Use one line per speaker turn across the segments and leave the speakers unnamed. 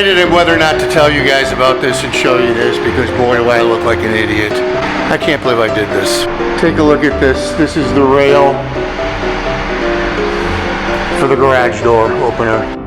And whether or not to tell you guys about this and show you this, because boy do I look like an idiot. I can't believe I did this. Take a look at this. This is the rail for the garage door opener.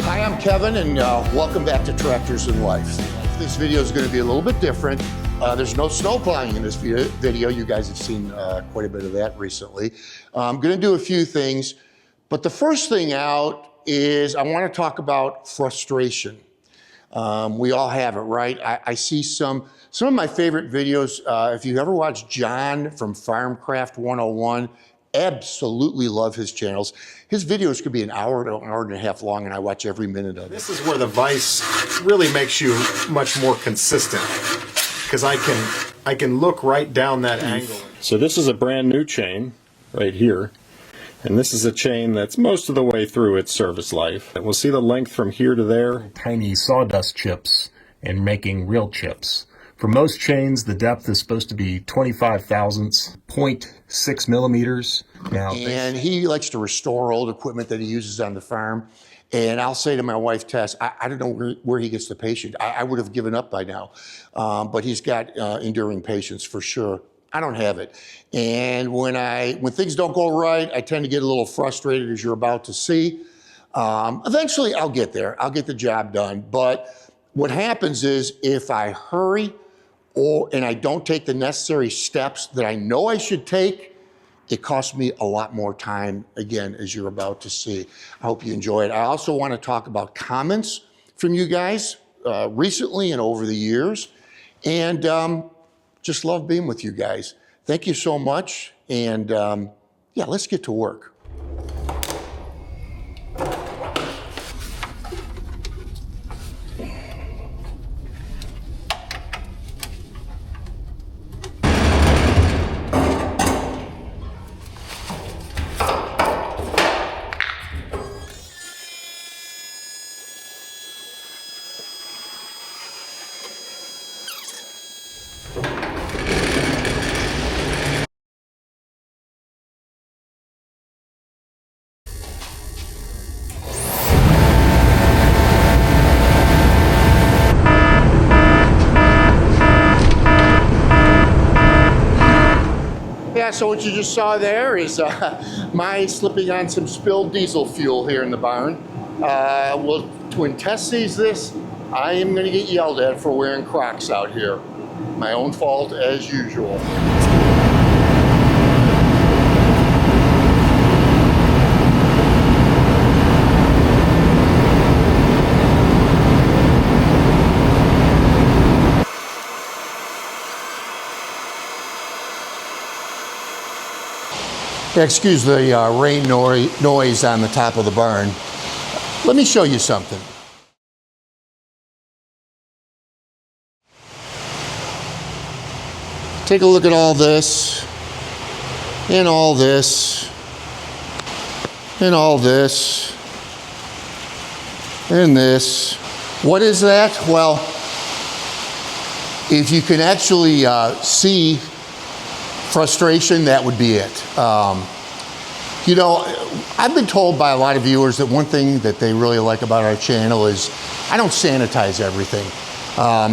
Hi, I'm Kevin, and welcome back to Tractors in Life. This video is going to be a little bit different. There's no snow plowing in this video. You guys have seen quite a bit of that recently. I'm going to do a few things, but the first thing out is I want to talk about frustration. We all have it, right? I see some of my favorite videos. If you ever watch John from Farmcraft 101, absolutely love his channels. His videos could be an hour to an hour and a half long, and I watch every minute of it.
This is where the vise really makes you much more consistent, because I can look right down that angle. So this is a brand new chain right here, and this is a chain that's most of the way through its service life. And we'll see the length from here to there. Tiny sawdust chips and making real chips. For most chains, the depth is supposed to be 25 thousandths, 0.6 millimeters.
And he likes to restore old equipment that he uses on the farm. And I'll say to my wife, Tess, I don't know where he gets the patience. I would have given up by now. But he's got enduring patience for sure. I don't have it. And when things don't go right, I tend to get a little frustrated, as you're about to see. Eventually, I'll get there. I'll get the job done. But what happens is if I hurry and I don't take the necessary steps that I know I should take, it costs me a lot more time, again, as you're about to see. I hope you enjoy it. I also want to talk about comments from you guys recently and over the years. And just love being with you guys. Thank you so much. And yeah, let's get to work. Yeah, so what you just saw there is my slipping on some spilled diesel fuel here in the barn. When Tess sees this, I am going to get yelled at for wearing Crocs out here. My own fault as usual. Excuse the rain noise on the top of the barn. Let me show you something. Take a look at all this, and all this, and all this, and this. What is that? Well, if you can actually see frustration, that would be it. You know, I've been told by a lot of viewers that one thing that they really like about our channel is I don't sanitize everything.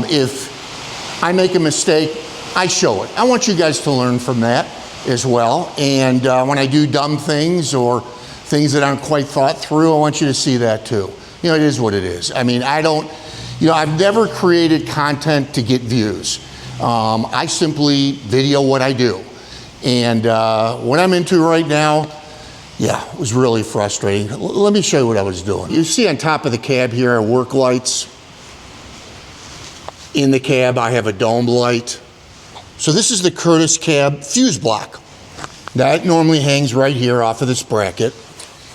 If I make a mistake, I show it. I want you guys to learn from that as well. And when I do dumb things or things that aren't quite thought through, I want you to see that too. You know, it is what it is. I mean, I've never created content to get views. I simply video what I do. And what I'm into right now, Yeah, it was really frustrating. Let me show you what I was doing. You see on top of the cab here are work lights. In the cab, I have a dome light. So this is the Curtis cab fuse block. That normally hangs right here off of this bracket.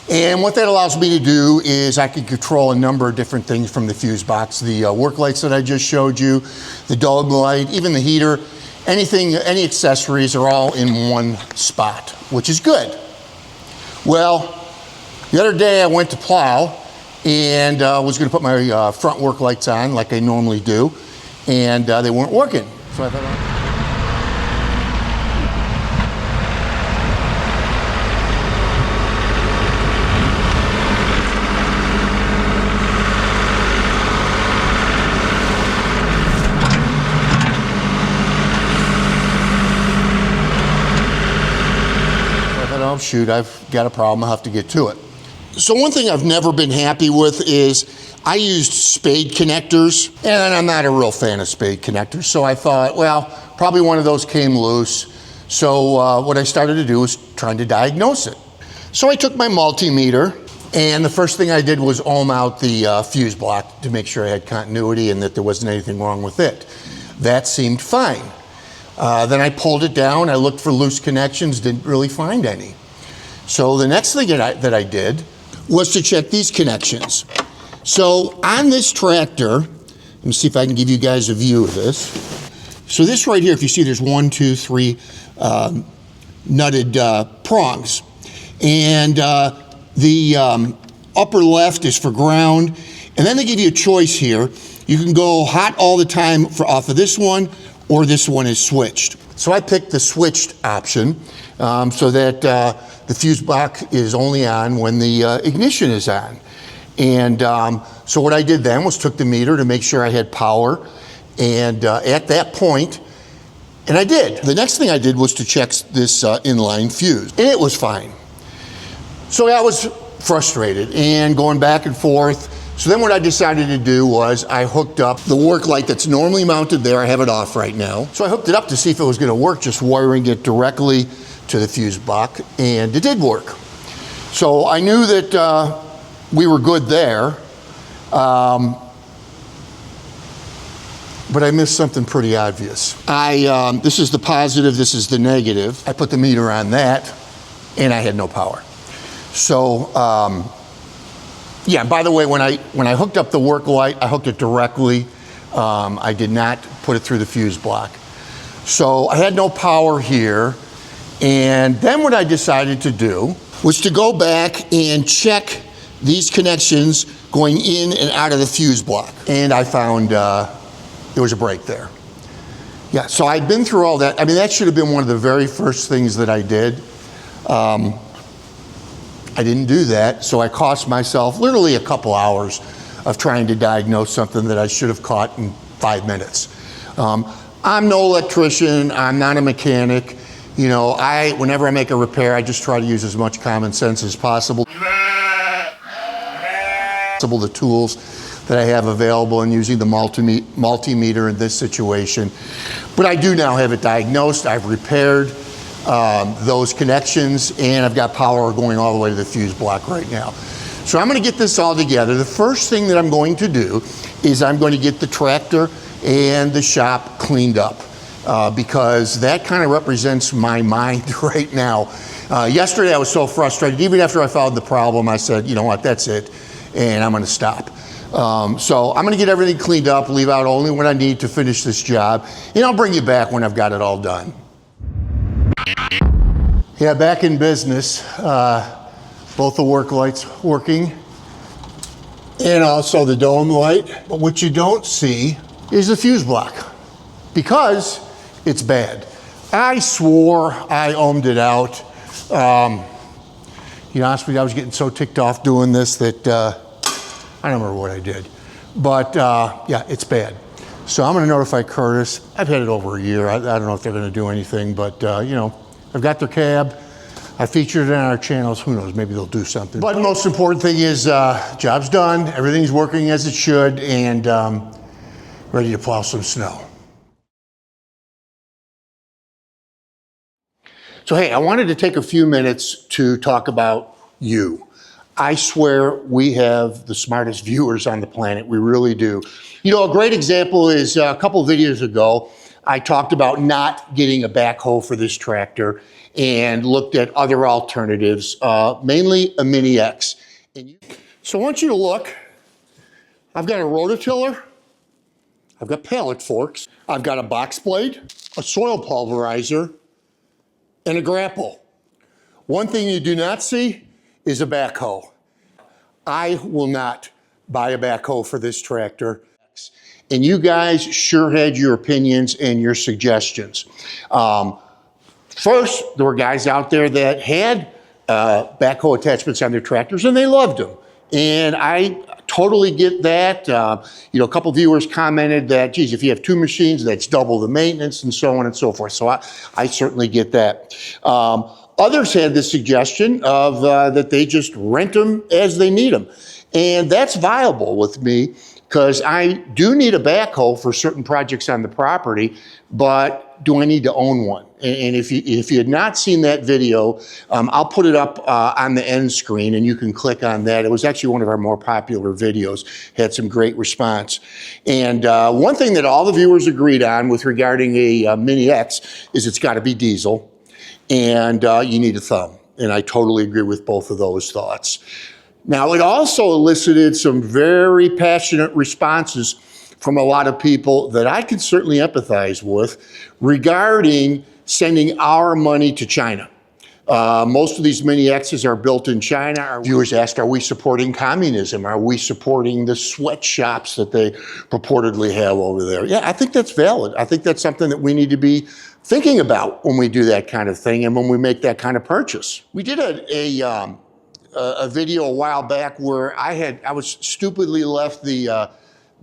And what that allows me to do is I can control a number of different things from the fuse box. The work lights that I just showed you, the dome light, even the heater, anything, any accessories are all in one spot, which is good. Well, the other day I went to plow and was gonna put my front work lights on like I normally do, and they weren't working. So I thought, oh shoot, I've got a problem, I'll have to get to it. So one thing I've never been happy with is I used spade connectors, and I'm not a real fan of spade connectors, so I thought, well, probably one of those came loose. So what I started to do was trying to diagnose it. So I took my multimeter, and the first thing I did was ohm out the fuse block to make sure I had continuity and that there wasn't anything wrong with it. That seemed fine. Then I pulled it down, I looked for loose connections, didn't really find any. So the next thing that I did was to check these connections. So on this tractor, let me see if I can give you guys a view of this. So this right here, if you see there's 1, 2, 3 nutted prongs. And the upper left is for ground. And then they give you a choice here. You can go hot all the time off of this one, or this one is switched. So I picked the switched option so that the fuse block is only on when the ignition is on. And so what I did then was took the meter to make sure I had power, and at that point, and I did. The next thing I did was to check this inline fuse, and it was fine. So I was frustrated and going back and forth. So then what I decided to do was I hooked up the work light that's normally mounted there. I have it off right now. So I hooked it up to see if it was going to work, just wiring it directly to the fuse block, and it did work. So I knew that we were good there, but I missed something pretty obvious. This is the positive, this is the negative. I put the meter on that, and I had no power. So, yeah, by the way, when I hooked up the work light, I hooked it directly. I did not put it through the fuse block. So I had no power here. And then what I decided to do was to go back and check these connections going in and out of the fuse block. And I found there was a break there. Yeah, so I'd been through all that. I mean, that should have been one of the very first things that I did. I didn't do that, so I cost myself literally a couple hours of trying to diagnose something that I should have caught in 5 minutes. I'm no electrician, I'm not a mechanic. You know, whenever I make a repair, I just try to use as much common sense as possible. The tools that I have available and using the multimeter in this situation. But I do now have it diagnosed, I've repaired those connections, and I've got power going all the way to the fuse block right now. So I'm going to get this all together. The first thing that I'm going to do is I'm going to get the tractor and the shop cleaned up because that kind of represents my mind right now. Yesterday I was so frustrated. Even after I found the problem, I said, you know what, that's it, and I'm going to stop. So I'm going to get everything cleaned up, leave out only what I need to finish this job, and I'll bring you back when I've got it all done. Yeah, back in business, both the work lights working and also the dome light. But what you don't see is the fuse block because it's bad. I swore I ohmed it out. You know, honestly, I was getting so ticked off doing this that I don't remember what I did. But yeah, it's bad. So I'm gonna notify Curtis. I've had it over a year. I don't know if they're gonna do anything, but you know, I've got their cab. I featured it on our channels. Who knows, maybe they'll do something. But the most important thing is job's done, everything's working as it should, and ready to plow some snow. So hey, I wanted to take a few minutes to talk about you. I swear we have the smartest viewers on the planet. We really do. You know, a great example is a couple of videos ago, I talked about not getting a backhoe for this tractor and looked at other alternatives, mainly a Mini X. So I want you to look. I've got a rototiller. I've got pallet forks. I've got a box blade, a soil pulverizer, and a grapple. One thing you do not see is a backhoe. I will not buy a backhoe for this tractor. And you guys sure had your opinions and your suggestions. First, there were guys out there that had backhoe attachments on their tractors and they loved them. And I totally get that. You know, a couple viewers commented that, geez, if you have two machines, that's double the maintenance and so on and so forth. So I certainly get that. Others had the suggestion of that they just rent them as they need them. And that's viable with me because I do need a backhoe for certain projects on the property, but do I need to own one? And if you had not seen that video, I'll put it up on the end screen and you can click on that. It was actually one of our more popular videos, had some great response. And one thing that all the viewers agreed on with regarding a Mini X is it's got to be diesel and you need a thumb. And I totally agree with both of those thoughts. Now, it also elicited some very passionate responses from a lot of people that I can certainly empathize with regarding sending our money to China. Most of these Mini X's are built in China. Our viewers asked, are we supporting communism? Are we supporting the sweatshops that they purportedly have over there? Yeah, I think that's valid. I think that's something that we need to be thinking about when we do that kind of thing and when we make that kind of purchase. We did a video a while back where I was stupidly left the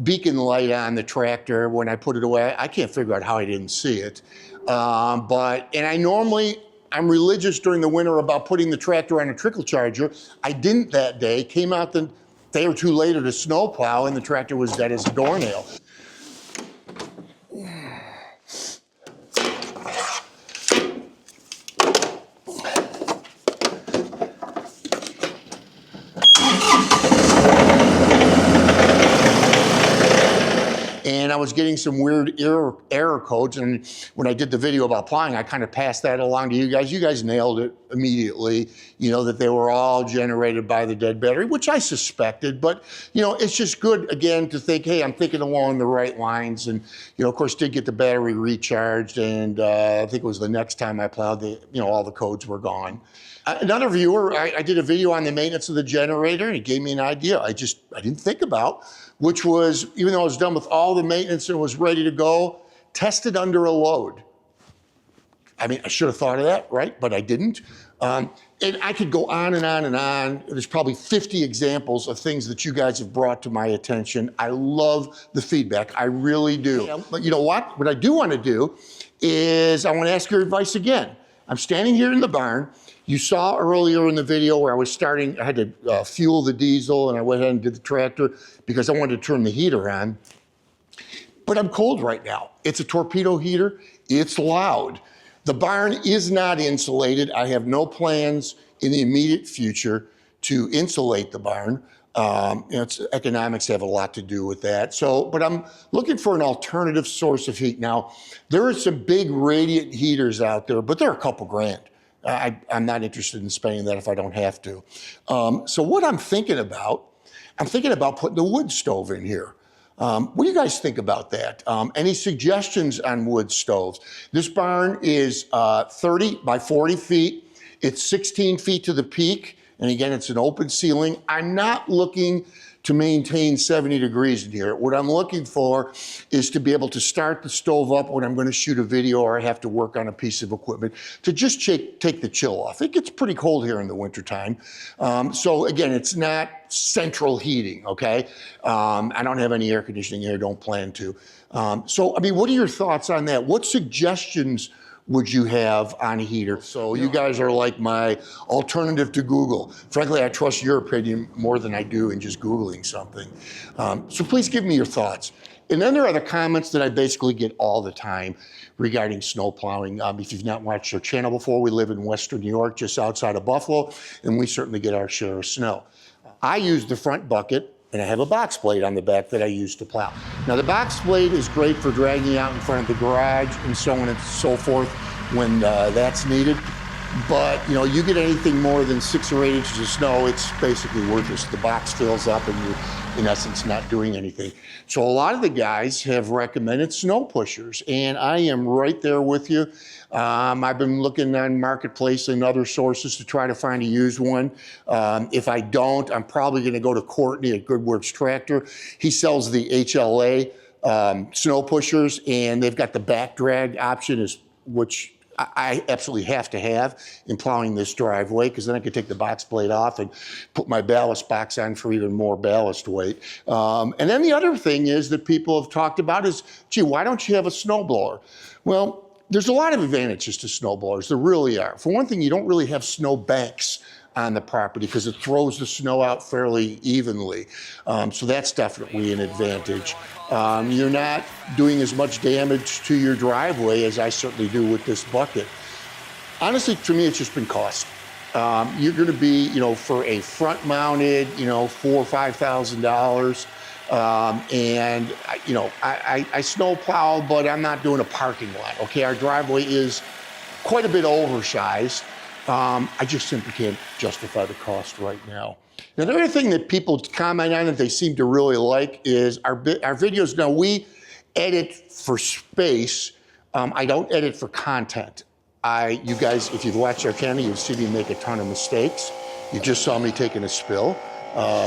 beacon light on the tractor when I put it away. I can't figure out how I didn't see it. I'm religious during the winter about putting the tractor on a trickle charger. I didn't that day, came out the day or two later to snowplow and the tractor was dead as a doornail. And I was getting some weird error codes. And when I did the video about plowing, I kind of passed that along to you guys. You guys nailed it immediately, you know, that they were all generated by the dead battery, which I suspected. But, you know, it's just good, again, to think, hey, I'm thinking along the right lines. And, you know, of course, did get the battery recharged. And I think it was the next time I plowed, all the codes were gone. Another viewer, I did a video on the maintenance of the generator, and he gave me an idea I didn't think about, which was, even though I was done with all the maintenance and was ready to go, test it under a load. I mean, I should have thought of that, right? But I didn't. And I could go on and on and on. There's probably 50 examples of things that you guys have brought to my attention. I love the feedback. I really do. But you know what? What I do want to do is I want to ask your advice again. I'm standing here in the barn. You saw earlier in the video where I had to fuel the diesel, and I went ahead and did the tractor because I wanted to turn the heater on. But I'm cold right now. It's a torpedo heater. It's loud. The barn is not insulated. I have no plans in the immediate future to insulate the barn. Economics have a lot to do with that. But I'm looking for an alternative source of heat. Now, there are some big radiant heaters out there, but they're a couple grand. I'm not interested in spending that if I don't have to. So what I'm thinking about putting a wood stove in here. What do you guys think about that? Any suggestions on wood stoves? This barn is 30 by 40 feet. It's 16 feet to the peak. And again, it's an open ceiling. I'm not looking to maintain 70 degrees in here. What I'm looking for is to be able to start the stove up when I'm going to shoot a video or I have to work on a piece of equipment to just take the chill off. It gets pretty cold here in the wintertime. So again, it's not central heating, okay? I don't have any air conditioning here, don't plan to. So, I mean, what are your thoughts on that? What suggestions would you have on a heater? So you guys are like my alternative to Google. Frankly, I trust your opinion more than I do in just Googling something. So please give me your thoughts. And then there are the comments that I basically get all the time regarding snow plowing. If you've not watched our channel before, we live in Western New York, just outside of Buffalo, and we certainly get our share of snow. I use the front bucket, and I have a box blade on the back that I use to plow. Now the box blade is great for dragging out in front of the garage and so on and so forth when that's needed. But you know, you get anything more than 6 or 8 inches of snow, it's basically worthless. The box fills up and you're in essence not doing anything. So a lot of the guys have recommended snow pushers, and I am right there with you. I've been looking on Marketplace and other sources to try to find a used one. If I don't, I'm probably gonna go to Courtney at Good Works Tractor. He sells the HLA snow pushers, and they've got the back drag option, which I absolutely have to have in plowing this driveway, because then I could take the box blade off and put my ballast box on for even more ballast weight. And then the other thing is that people have talked about is, gee, why don't you have a snowblower? Well, there's a lot of advantages to snowblowers, there really are. For one thing, you don't really have snow banks on the property because it throws the snow out fairly evenly. So that's definitely an advantage. You're not doing as much damage to your driveway as I certainly do with this bucket. Honestly, to me, it's just been cost. You're gonna be, you know, for a front mounted, you know, $4,000 or $5,000. And you know, I snow plow, but I'm not doing a parking lot, okay? Our driveway is quite a bit oversized. I just simply can't justify the cost right now. Now, the other thing that people comment on that they seem to really like is our videos. Now, we edit for space. I don't edit for content. You guys, if you've watched our channel, you've seen me make a ton of mistakes. You just saw me taking a spill,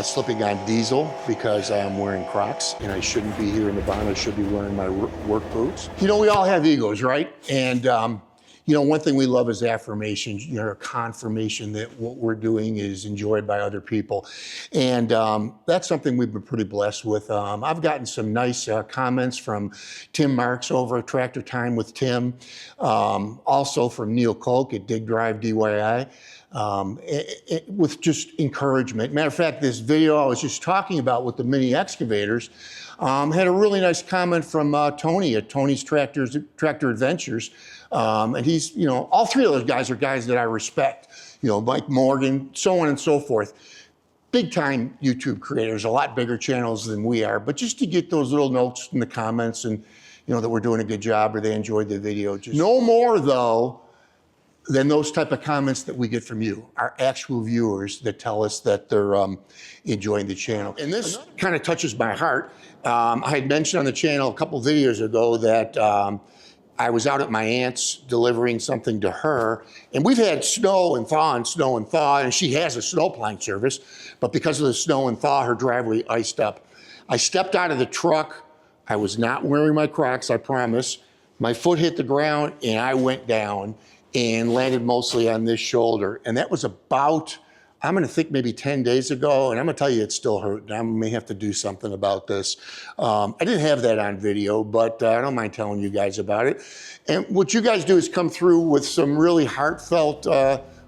slipping on diesel because I'm wearing Crocs, and I shouldn't be here in the barn. I should be wearing my work boots. You know, we all have egos, right? And you know, one thing we love is affirmation, you know, confirmation that what we're doing is enjoyed by other people. And that's something we've been pretty blessed with. I've gotten some nice comments from Tim Marks over at Tractor Time with Tim, also from Neil Koch at Dig Drive DIY, with just encouragement. Matter of fact, this video I was just talking about with the mini excavators had a really nice comment from Tony at Tony's Tractor Adventures. And he's, you know, all three of those guys are guys that I respect, you know, Mike Morgan, so on and so forth. Big time YouTube creators, a lot bigger channels than we are, but just to get those little notes in the comments and, you know, that we're doing a good job or they enjoyed the video. Just no more though than those type of comments that we get from you, our actual viewers that tell us that they're enjoying the channel. And this kind of touches my heart. I had mentioned on the channel a couple videos ago that I was out at my aunt's delivering something to her, and we've had snow and thaw and snow and thaw, and she has a snow plowing service, but because of the snow and thaw, her driveway iced up. I stepped out of the truck. I was not wearing my Crocs, I promise. My foot hit the ground and I went down and landed mostly on this shoulder. And that was about, I'm gonna think maybe 10 days ago, and I'm gonna tell you it's still hurting. I may have to do something about this. I didn't have that on video, but I don't mind telling you guys about it. And what you guys do is come through with some really heartfelt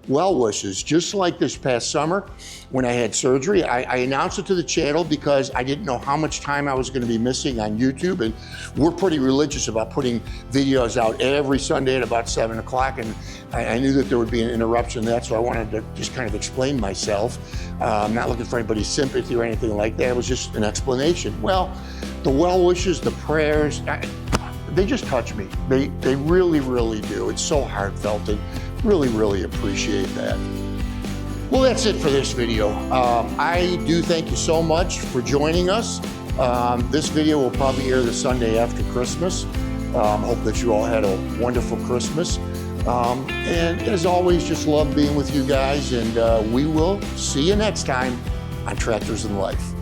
well wishes, just like this past summer when I had surgery. I announced it to the channel because I didn't know how much time I was gonna be missing on YouTube, and we're pretty religious about putting videos out every Sunday at about 7 o'clock, and I knew that there would be an interruption in that, so I wanted to just kind of explain myself. I'm not looking for anybody's sympathy or anything like that. It was just an explanation. Well, the well wishes, the prayers, they just touch me. They really, really do. It's so heartfelt, and really, really appreciate that. Well, that's it for this video. I do thank you so much for joining us. This video will probably air the Sunday after Christmas. Hope that you all had a wonderful Christmas. And as always, just love being with you guys, and we will see you next time on Tractors in Life.